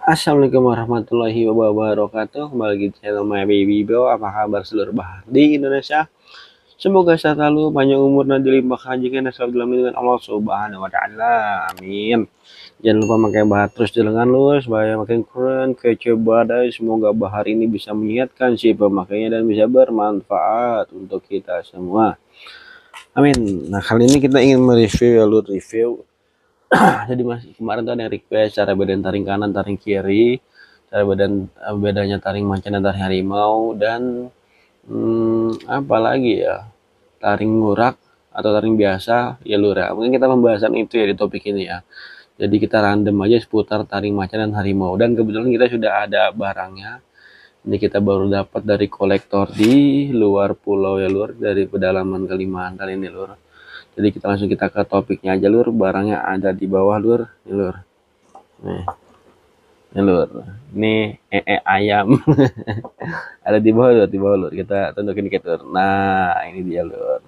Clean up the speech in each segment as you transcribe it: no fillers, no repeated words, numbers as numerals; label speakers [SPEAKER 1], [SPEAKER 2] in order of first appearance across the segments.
[SPEAKER 1] Assalamualaikum warahmatullahi wabarakatuh. Kembali lagi di channel My Baby Bro. Apa kabar seluruh bahar di Indonesia? Semoga sehat selalu, panjang umur dan dilimpahkan rezeki dan selalu dalam lindungan Allah Subhanahu wa taala. Amin. Jangan lupa pakai bahar terus di lengan lu supaya makin keren, kece badai. Semoga bahar ini bisa mengingatkan si pemakainya dan bisa bermanfaat untuk kita semua. Amin. Nah, kali ini kita ingin mereview review. Jadi masih kemarin tuh ada yang request cara bedain taring kanan, taring kiri, cara bedanya taring macan dan taring harimau, dan apa lagi ya, taring ngurak atau taring biasa ya lur ya. Mungkin kita pembahasan itu ya di topik ini ya. Jadi kita random aja seputar taring macan dan harimau, dan kebetulan kita sudah ada barangnya. Ini kita baru dapat dari kolektor di luar pulau ya lur, dari pedalaman Kalimantan ini lur. Jadi kita ke topiknya aja lur. Barangnya ada di bawah lur. Ini lur. Nih. Ini lur. Ini ayam. Ada di bawah lur. Kita tunjukin dikit lur. Nah, ini dia lur.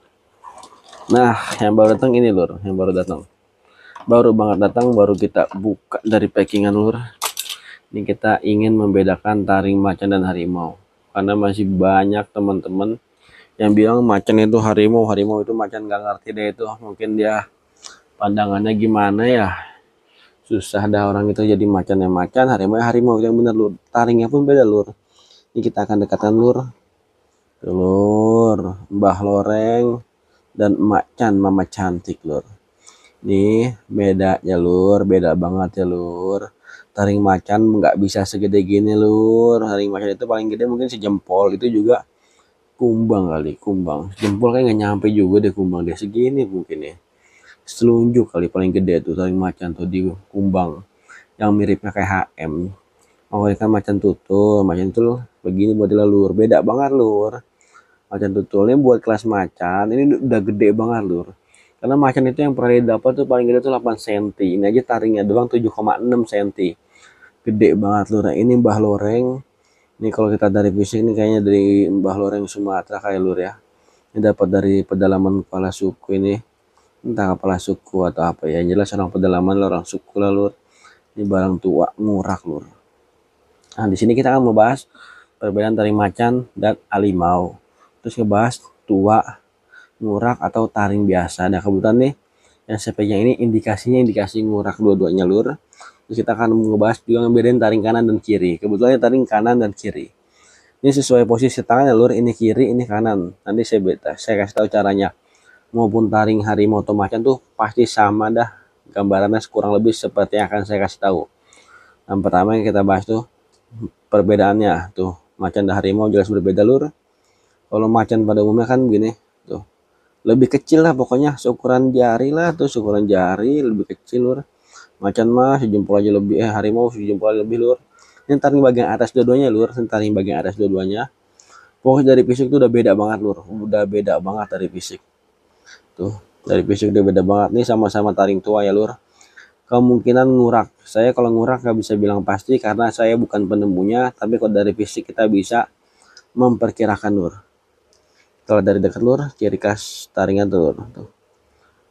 [SPEAKER 1] Nah, yang baru datang ini lur. Yang baru datang. Baru banget datang, baru kita buka dari packingan lur. Ini kita ingin membedakan taring macan dan harimau. Karena masih banyak teman-teman yang bilang macan itu harimau, harimau itu macan, nggak ngerti deh itu. Mungkin dia pandangannya gimana ya, susah dah orang itu. Jadi macan yang macan, harimau harimau, yang bener lur. Taringnya pun beda lur. Ini kita akan dekatkan lur. Lur, Mbah Loreng dan macan mama cantik lur. Nih bedanya lur, beda banget ya lur. Taring macan nggak bisa segede gini lur. Taring macan itu paling gede mungkin sejempol, itu juga kumbang kali, kumbang jempol kayak nggak nyampe juga deh, kumbang deh segini mungkin ya, selunjuk kali paling gede tuh taring macan tuh di kumbang, yang miripnya kayak HM. Oh kan macan tutul, macan tutul begini modelnya lur, beda banget lur. Macan tutulnya buat kelas macan ini udah gede banget lur, karena macan itu yang pernah didapat tuh paling gede tuh 8 cm, ini aja taringnya doang 7,6 cm, gede banget lur. Nah, ini Mbah Loreng. Ini kalau kita dari fisik ini kayaknya dari Mbah Loreng Sumatera kayak lur ya. Ini dapat dari pedalaman kepala suku ini. Entah kepala suku atau apa ya. Yang jelas orang pedalaman, orang suku lah lur. Ini barang tua ngurak lur. Nah, di sini kita akan membahas perbedaan taring macan dan harimau. Terus ngebahas tua, ngurak atau taring biasa. Nah, kebetulan nih yang saya pegang ini indikasinya indikasi ngurak dua-duanya lur. Terus kita akan ngebahas juga ngebedain taring kanan dan kiri. Kebetulan taring kanan dan kiri. Ini sesuai posisi tangannya lur, ini kiri, ini kanan. Nanti saya kasih tahu caranya. Maupun taring harimau atau macan tuh pasti sama dah. Gambarannya kurang lebih seperti yang akan saya kasih tahu. Yang pertama yang kita bahas tuh perbedaannya tuh. Macan dan harimau jelas berbeda lur. Kalau macan pada umumnya kan begini tuh. Lebih kecil lah pokoknya, seukuran jari lah tuh, seukuran jari lebih kecil lur. Macan mah sejempol aja lebih, harimau sejempol aja lebih lur. Ini taring bagian atas dua-duanya lur, taring bagian atas dua-duanya. Pokoknya dari fisik tuh udah beda banget lur, udah beda banget dari fisik. Tuh, dari fisik udah beda banget. Nih sama-sama taring tua ya lur. Kemungkinan ngurak. Saya kalau ngurak nggak bisa bilang pasti karena saya bukan penemunya, tapi kalau dari fisik kita bisa memperkirakan lur. Kalau dari dekat lur, ciri khas taringan tuh lur. Tuh.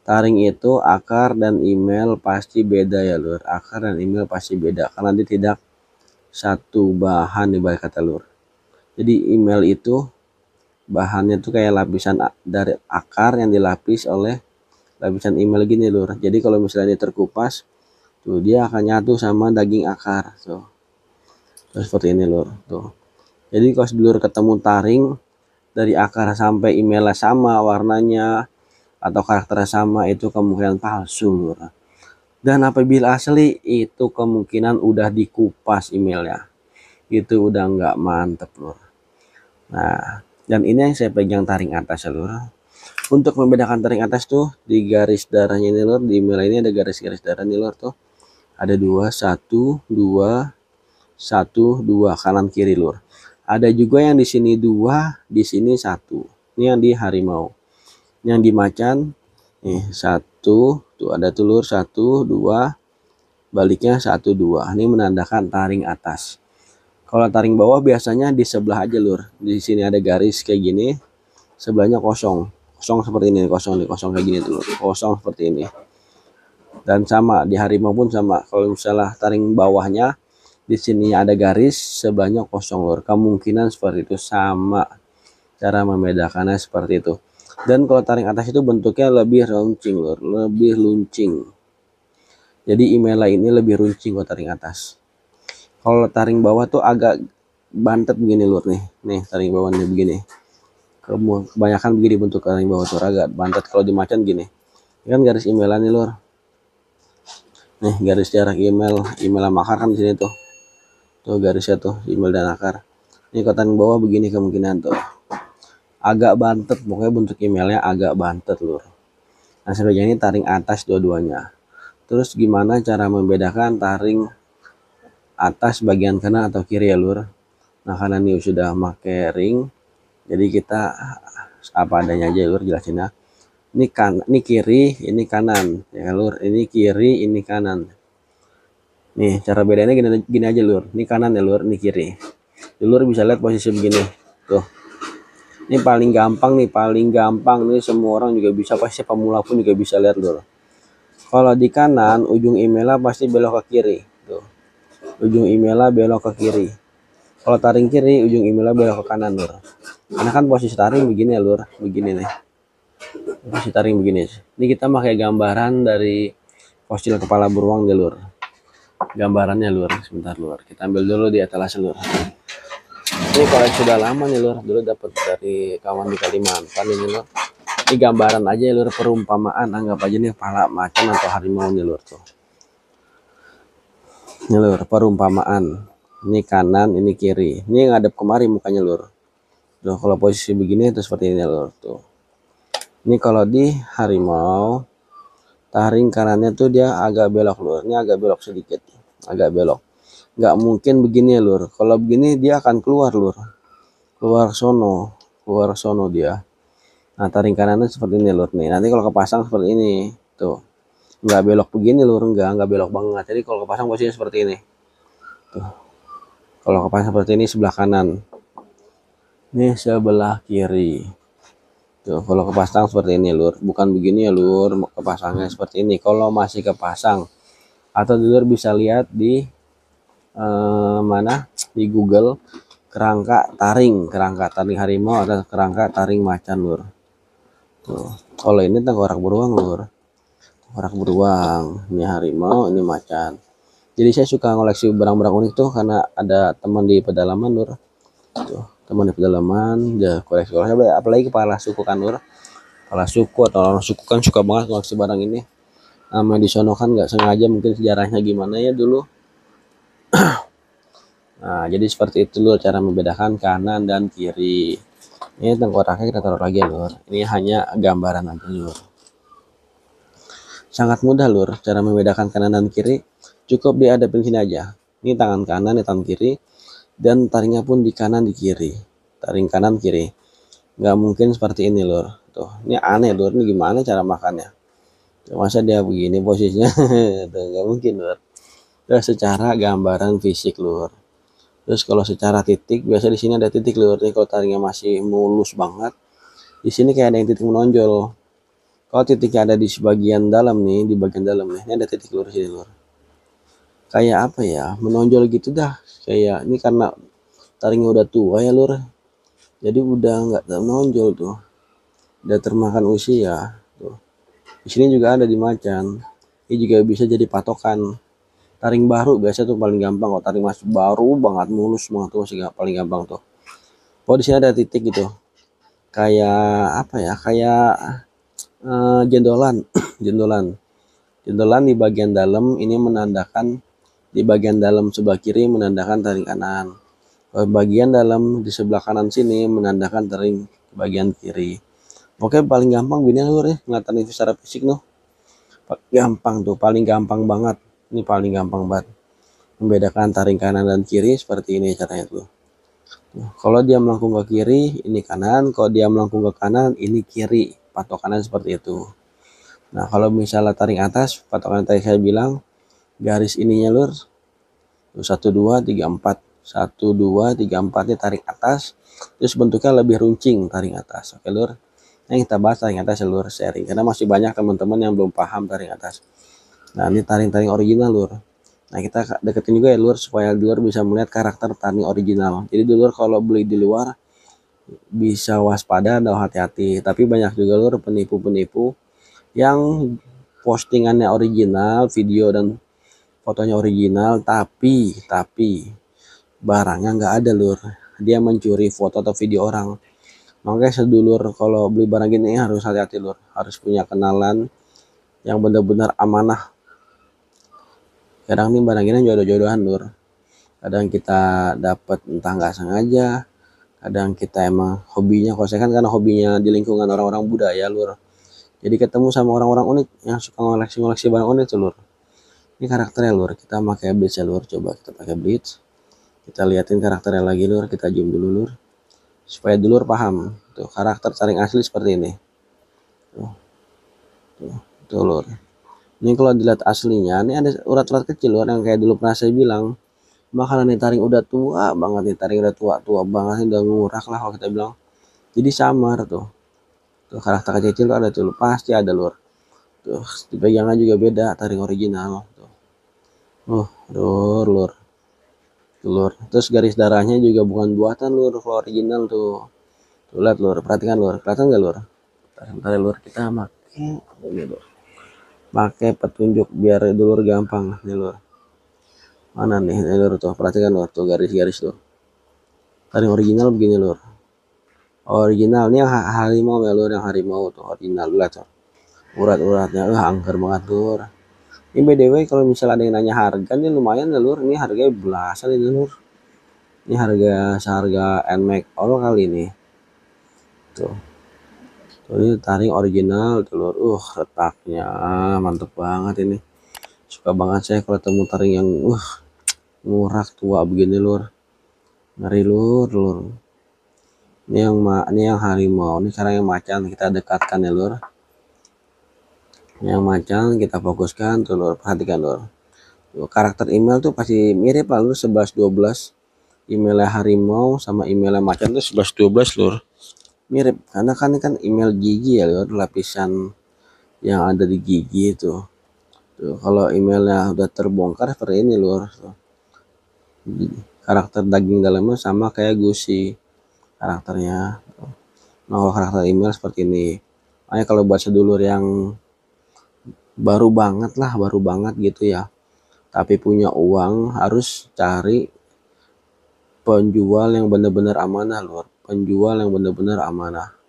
[SPEAKER 1] Taring itu akar dan email pasti beda ya lur. Akar dan email pasti beda karena dia tidak satu bahan ibarat kata lur. Jadi email itu bahannya tuh kayak lapisan dari akar yang dilapis oleh lapisan email gini lur. Jadi kalau misalnya dia terkupas tuh dia akan nyatu sama daging akar tuh. Terus seperti ini lur tuh. Jadi kalau sedulur ketemu taring dari akar sampai emailnya sama warnanya atau karakternya sama, itu kemungkinan palsu lur. Dan apabila asli itu kemungkinan udah dikupas emailnya, itu udah nggak mantep lur. Nah, dan ini yang saya pegang taring atas ya lur. Untuk membedakan taring atas tuh di garis darahnya ini lur, di email ini ada garis-garis darah nih lur tuh. Ada 2, 1, 2, 1, 2 kanan kiri lur. Ada juga yang di sini 2, di sini 1. Ini yang di harimau. Ini yang di macan nih 1, tuh ada telur 1, 2, baliknya 1, 2. Ini menandakan taring atas. Kalau taring bawah biasanya di sebelah aja lur. Di sini ada garis kayak gini, sebelahnya kosong. Kosong seperti ini, kosong nih, kosong kayak gini dulu. Kosong seperti ini. Dan sama di harimau pun sama. Kalau misalnya taring bawahnya di sini ada garis, sebelahnya kosong lur. Kemungkinan seperti itu, sama cara membedakannya seperti itu. Dan kalau taring atas itu bentuknya lebih runcing lur, lebih luncing. Jadi email ini lebih runcing kalau taring atas. Kalau taring bawah tuh agak bantet begini lur nih. Nih taring bawah nih begini. Kebanyakan begini bentuk taring bawah tuh agak bantet kalau di macan gini. Ini kan garis emailan nih lur. Nih garis jarak email sama akar kan di sini tuh. Tuh garisnya tuh email dan akar. Ini kalau taring bawah begini kemungkinan tuh. Agak bantet, pokoknya bentuk emailnya agak bantet lur. Nah sebenarnya ini taring atas dua-duanya. Terus gimana cara membedakan taring atas bagian kanan atau kiri ya lur? Nah karena ini sudah pakai ring, jadi kita apa adanya aja lur jelasinnya. Ini kiri, ini kanan ya lur. Ini kiri, ini kanan. Nih cara bedanya gini aja lur. Ini kanan ya lur, ini kiri. Lur bisa lihat posisi begini tuh. Ini paling gampang nih, semua orang juga bisa, pasti pemula pun juga bisa lihat lur. Kalau di kanan ujung emailnya pasti belok ke kiri tuh. Ujung emailnya belok ke kiri. Kalau taring kiri ujung emailnya belok ke kanan lur. Karena kan posisi taring begini ya lur, begini nih. Posisi taring begini. Ini kita pakai gambaran dari fosil kepala beruang deh lur. Gambarannya lur, sebentar lur. Kita ambil dulu di etalase lur. Ini kalau sudah lama nih lur, dulu dapat dari kawan di Kalimantan ini lur. Ini gambaran aja ya lur, perumpamaan, anggap aja nih kepala macan atau harimau nih lur tuh. Ini lur, perumpamaan. Ini kanan, ini kiri. Ini ngadep kemari mukanya lur. Tuh, kalau posisi begini itu seperti ini lur tuh. Ini kalau di harimau, taring kanannya tuh dia agak belok lur. Ini agak belok sedikit, agak belok. Nggak mungkin begini ya lur. Kalau begini dia akan keluar lur, keluar sono dia. Nah taring kanannya seperti ini lur nih. Nanti kalau kepasang seperti ini tuh, nggak belok begini lur, nggak belok banget. Jadi kalau kepasang posisinya seperti ini tuh. Kalau kepasang seperti ini sebelah kanan, ini sebelah kiri tuh. Kalau kepasang seperti ini lur, bukan begini ya lur, kepasangnya seperti ini. Kalau masih kepasang, atau lur bisa lihat di mana di Google, kerangka taring harimau atau kerangka taring macan lur tuh. Kalau ini tengkorak beruang lur, tengkorak beruang, ini harimau, ini macan. Jadi saya suka ngoleksi barang-barang unik tuh karena ada teman di pedalaman lur tuh, teman di pedalaman ya koleksi, apalagi kepala suku kan lur. Kepala suku atau orang suku kan suka banget ngoleksi barang ini. Nama di sono kan nggak sengaja, mungkin sejarahnya gimana ya dulu. Nah jadi seperti itu lur cara membedakan kanan dan kiri. Ini tengkoraknya kita taruh lagi ya lur. Ini hanya gambaran aja lur. Sangat mudah lur cara membedakan kanan dan kiri. Cukup dihadapin sini aja. Ini tangan kanan, ini tangan kiri. Dan taringnya pun di kanan di kiri. Taring kanan kiri. Nggak mungkin seperti ini lur. Tuh, ini aneh lur. Ini gimana cara makannya? Tuh, masa dia begini posisinya? Tuh, nggak mungkin lur. Terus secara gambaran fisik lur. Terus kalau secara titik, biasa di sini ada titik lur. Nih kalau taringnya masih mulus banget, di sini kayak ada yang titik menonjol. Kalau titiknya ada di bagian dalam nih, di bagian dalam nih, ini ada titik lur sini lur. Kayak apa ya? Menonjol gitu dah. Kayak ini karena taringnya udah tua ya lur. Jadi udah nggak menonjol tuh. Udah termakan usia tuh. Di sini juga ada di macan. Ini juga bisa jadi patokan. Taring baru biasa tuh paling gampang. Kalau taring masih baru banget, mulus banget tuh masih paling gampang tuh. Oh di sini ada titik gitu, kayak apa ya, kayak jendolan jendolan di bagian dalam. Ini menandakan di bagian dalam sebelah kiri menandakan taring kanan. Bagian dalam di sebelah kanan sini menandakan taring bagian kiri. Oke paling gampang begini lur ya, ngeliatin secara fisik tuh gampang tuh, paling gampang banget. Ini paling gampang banget membedakan taring kanan dan kiri seperti ini caranya tuh. Kalau dia melengkung ke kiri ini kanan, kalau dia melengkung ke kanan ini kiri, patokannya seperti itu. Nah kalau misalnya taring atas, patokan tadi saya bilang garis ininya lur 1 2 3 4 1 2 3 4 ini taring atas. Terus bentuknya lebih runcing taring atas. Oke lur, nah kita bahas taring atas ya lur, sharing karena masih banyak teman-teman yang belum paham taring atas. Nah ini taring-taring original lur. Nah, kita deketin juga ya lur, supaya lur bisa melihat karakter taring original. Jadi lur kalau beli di luar bisa waspada dan hati-hati. Tapi banyak juga lur penipu-penipu yang postingannya original, video dan fotonya original, tapi barangnya nggak ada lur. Dia mencuri foto atau video orang. Makanya sedulur kalau beli barang gini harus hati-hati lur, harus punya kenalan yang benar-benar amanah. Kadang nih barang gini jodoh-jodohan lur, kadang kita dapat entah nggak sengaja, kadang kita emang hobinya, kalau saya kan karena hobinya di lingkungan orang-orang budaya lur, jadi ketemu sama orang-orang unik yang suka ngoleksi barang unik tuh lur. Ini karakternya lur, kita pakai blitz ya lur, coba kita pakai blitz, kita liatin karakternya lagi lur, kita zoom dulu lur, supaya dulur paham tuh karakter taring asli seperti ini. Tuh lur, ini kalau dilihat aslinya ini ada urat-urat kecil lur, yang kayak dulu pernah saya bilang, bakalan nih taring udah tua banget nih, taring udah tua banget nih, udah ngurak lah kalau kita bilang, jadi samar tuh karakter kecil tuh ada tuh pasti ada lur. Tuh dipegangnya juga beda taring original tuh. Lur terus garis darahnya juga bukan buatan lur, kalau original tuh lihat lur, perhatikan lur, kelihatan nggak lur? Bentar lur, kita pakai petunjuk biar dulur gampang nih lur. Mana nih lur, tuh perhatikan lur, tuh garis-garis tuh taring original begini lur. Original ini yang harimau ya lur, yang harimau tuh original lihat tuh urat-uratnya angker banget lur. Ini BDW kalau misalnya ada yang nanya harga nih lumayan ya lur, ini harganya belasan ini lur, ini seharga NMAX all kali ini tuh. Ini taring original tuh lur, letaknya mantep banget ini, suka banget saya kalau temu taring yang ngurak tua begini lur, ngeri lur. Ini yang harimau, ini sekarang yang macan kita dekatkan ya lur, yang macan kita fokuskan tuh lur, perhatikan lur. Karakter email tuh pasti mirip lah lur, 11-12. Emailnya harimau sama emailnya macan tuh 11-12 lur, mirip karena kan email gigi ya lur, lapisan yang ada di gigi itu tuh. Kalau emailnya udah terbongkar seperti ini lur, tuh. Karakter daging dalamnya sama kayak gusi karakternya tuh. Nah kalau karakter email seperti ini, makanya kalau buat sedulur yang baru banget gitu ya, tapi punya uang, harus cari penjual yang benar-benar amanah lur, penjual yang benar-benar amanah.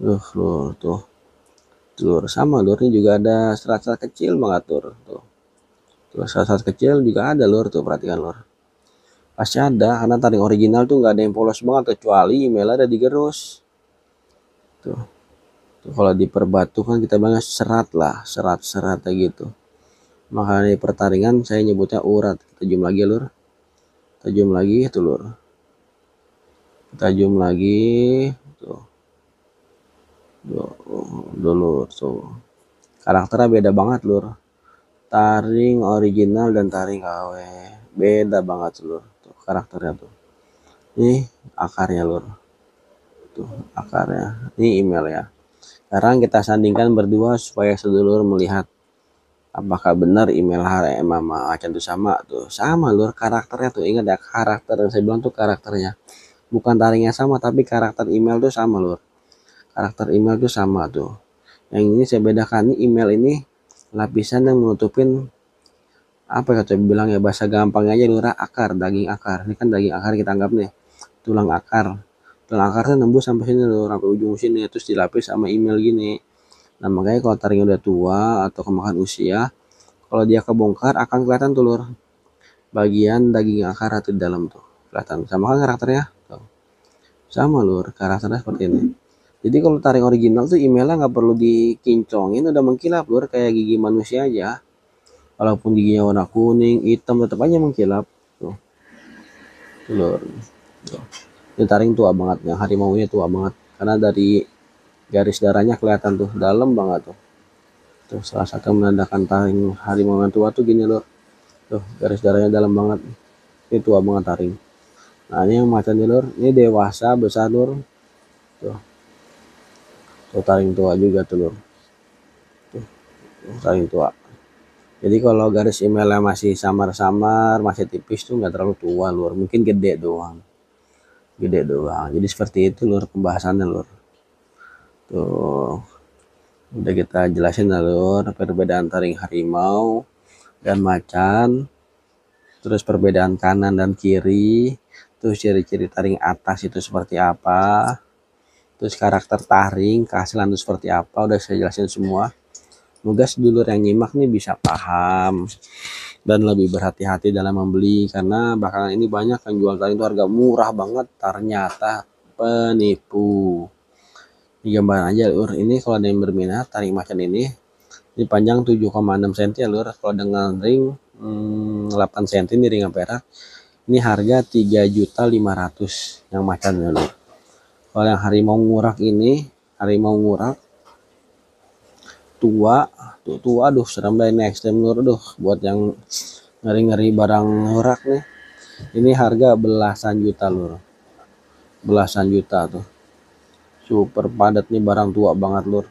[SPEAKER 1] Lur tuh lur, sama lur, ini juga ada serat-serat kecil banget lur tuh. Serat-serat kecil juga ada lur, tuh perhatikan lur, pasti ada karena taring original tuh nggak ada yang polos banget, kecuali email ada digerus tuh. Kalau di perbatu kan kita bilang serat kayak gitu, makanya di pertaringan saya nyebutnya urat. Kita zoom lagi lur, kita zoom lagi tuh lur, kita zoom lagi tuh dulu tuh, karakternya beda banget lur, taring original dan taring KW beda banget lur, tuh karakternya tuh. Ini akarnya lur, tuh akarnya, ini email ya. Sekarang kita sandingkan berdua supaya sedulur melihat apakah benar email HRM sama macan itu sama tuh. Sama lur karakternya tuh, ingat ya karakter yang saya bilang tuh karakternya, bukan taringnya sama tapi karakter email tuh sama lur, karakter email tuh sama tuh. Yang ini saya bedakan, nih email ini lapisan yang menutupin apa ya, saya bilang ya bahasa gampang aja lur, akar, daging akar. Ini kan daging akar kita anggap nih, tulang akar akarnya nembus sampai sini lur, sampai ujung sini, terus dilapis sama email gini. Nah makanya kalau taringnya udah tua atau kemakan usia, kalau dia kebongkar akan kelihatan tuh lur, bagian daging akar atau di dalam tuh kelihatan. Sama kan karakternya tuh, sama lur karakternya seperti ini. Jadi kalau taring original tuh emailnya nggak perlu dikincongin, udah mengkilap lur, kayak gigi manusia aja. Walaupun giginya warna kuning, hitam, tetap aja mengkilap tuh lur. Tuh. Ini taring tua banget, yang harimau-nya tua banget karena dari garis darahnya kelihatan tuh dalam banget tuh. Tuh salah satu menandakan taring harimau yang tua tuh gini lur, tuh garis darahnya dalam banget, ini tua banget taring. Nah ini yang macan nih lur, ini dewasa besar lur, tuh taring tua juga tuh lur, tuh taring tua Jadi kalau garis emailnya masih samar-samar, masih tipis tuh nggak terlalu tua lur, mungkin gede doang. Gede doang. Jadi seperti itu lur pembahasannya lur. Tuh, udah kita jelasin lur perbedaan taring harimau dan macan, terus perbedaan kanan dan kiri, terus ciri-ciri taring atas itu seperti apa, terus karakter taring, kehasilan itu seperti apa, udah saya jelasin semua. Semoga sedulur yang nyimak nih bisa paham dan lebih berhati-hati dalam membeli, karena bakalan ini banyak yang jual taring itu harga murah banget, ternyata penipu. Ini gambaran aja lur, ini kalau ada yang berminat taring macan ini panjang 7,6 cm ya lur, kalau dengan ring 8 cm ini ring ampera. Ini harga 3.500.000 yang macan ya lur. Kalau yang harimau ngurak ini, harimau ngurak tua tuh tua, aduh serem dah ini, ekstrem lur. Aduh buat yang ngeri-ngeri barang ngurak nih, ini harga belasan juta lur, belasan juta tuh, super padat nih, barang tua banget lur.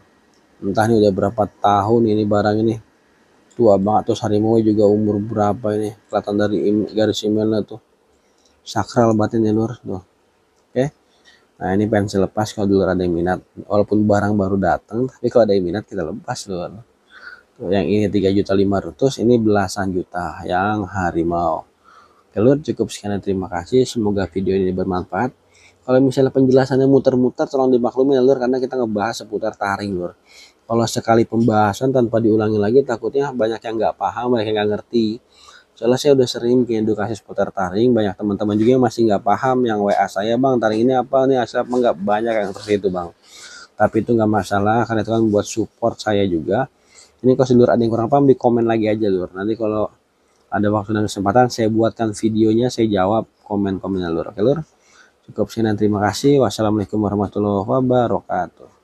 [SPEAKER 1] Entah nih udah berapa tahun ini barang ini, tua banget. Terus harimau juga umur berapa ini, kelihatan dari garis emailnya tuh, sakral banget ini lur tuh. Oke, nah ini pensil lepas kalau dulu ada yang minat, walaupun barang baru datang, tapi kalau ada yang minat kita lepas lur. Tuh, yang ini 3.500.000, ini belasan juta yang harimau. Oke lur, cukup sekian, terima kasih, semoga video ini bermanfaat. Kalau misalnya penjelasannya muter-muter tolong dimaklumi ya lur, karena kita ngebahas seputar taring lur. Kalau sekali pembahasan tanpa diulangi lagi, takutnya banyak yang nggak paham, banyak yang nggak ngerti. Soalnya saya udah sering bikin edukasi seputar taring, banyak teman-teman juga yang masih nggak paham, yang WA saya, bang taring ini apa nih, asal apa, nggak banyak yang seperti itu bang. Tapi itu nggak masalah, karena itu kan buat support saya juga. Ini kalau sedulur ada yang kurang paham, di komen lagi aja lur. Nanti kalau ada waktu dan kesempatan saya buatkan videonya, saya jawab komen-komennya lur. Oke lur, cukup sekian dan terima kasih. Wassalamualaikum warahmatullahi wabarakatuh.